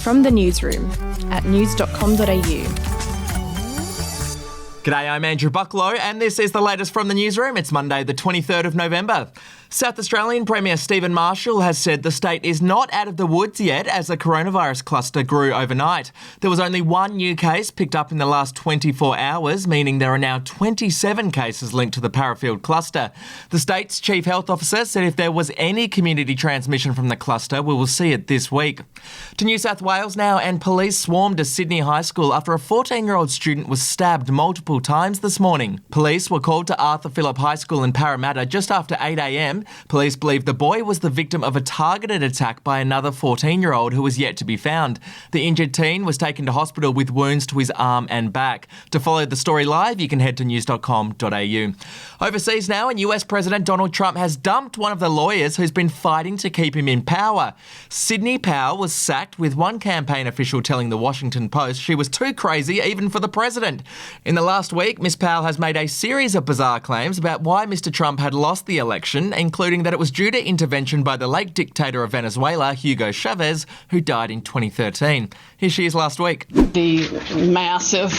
From the newsroom at news.com.au. G'day, I'm Andrew Bucklow and this is the latest from the newsroom. It's Monday the 23rd of November. South Australian Premier Stephen Marshall has said the state is not out of the woods yet as the coronavirus cluster grew overnight. There was only one new case picked up in the last 24 hours, meaning there are now 27 cases linked to the Parafield cluster. The state's Chief Health Officer said if there was any community transmission from the cluster, we will see it this week. To New South Wales now, and police swarmed a Sydney high school after a 14-year-old student was stabbed multiple times this morning. Police were called to Arthur Phillip High School in Parramatta just after 8 a.m. Police believe the boy was the victim of a targeted attack by another 14-year-old who was yet to be found. The injured teen was taken to hospital with wounds to his arm and back. To follow the story live, you can head to news.com.au. Overseas now, and US President Donald Trump has dumped one of the lawyers who's been fighting to keep him in power. Sydney Powell was sacked, with one campaign official telling the Washington Post she was too crazy even for the president. In the last week, Ms. Powell has made a series of bizarre claims about why Mr. Trump had lost the election, including that it was due to intervention by the late dictator of Venezuela, Hugo Chavez, who died in 2013. Here she is last week. The massive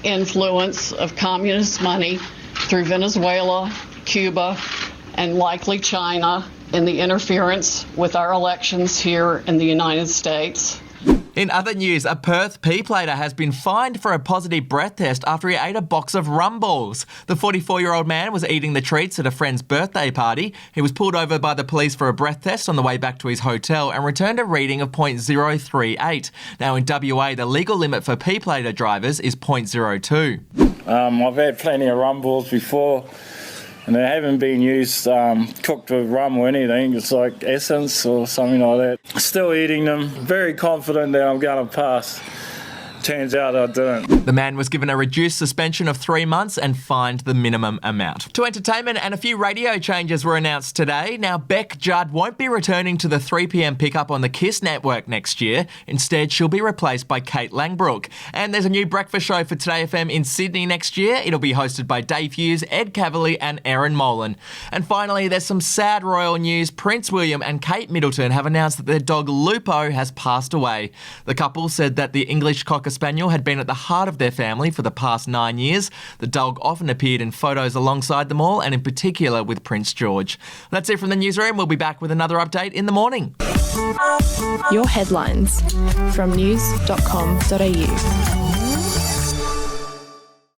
influence of communist money through Venezuela, Cuba, and likely China in the interference with our elections here in the United States. In other news, a Perth P-plater has been fined for a positive breath test after he ate a box of rum balls. The 44-year-old man was eating the treats at a friend's birthday party. He was pulled over by the police for a breath test on the way back to his hotel and returned a reading of .038. Now in WA, the legal limit for P-plater drivers is .02. I've had plenty of rum balls before, and they haven't been used cooked with rum or anything. It's like essence or something like that. Still eating them. Very confident that I'm going to pass. Turns out I didn't. The man was given a reduced suspension of 3 months and fined the minimum amount. To entertainment, and a few radio changes were announced today. Now, Beck Judd won't be returning to the 3 p.m. pickup on the KISS network next year. Instead, she'll be replaced by Kate Langbrook. And there's a new breakfast show for Today FM in Sydney next year. It'll be hosted by Dave Hughes, Ed Cavalier and Erin Molan. And finally, there's some sad royal news. Prince William and Kate Middleton have announced that their dog Lupo has passed away. The couple said that the English Cocker Spaniel had been at the heart of their family for the past 9 years. The dog often appeared in photos alongside them all, and in particular with Prince George. That's it from the newsroom. We'll be back with another update in the morning. Your headlines from news.com.au.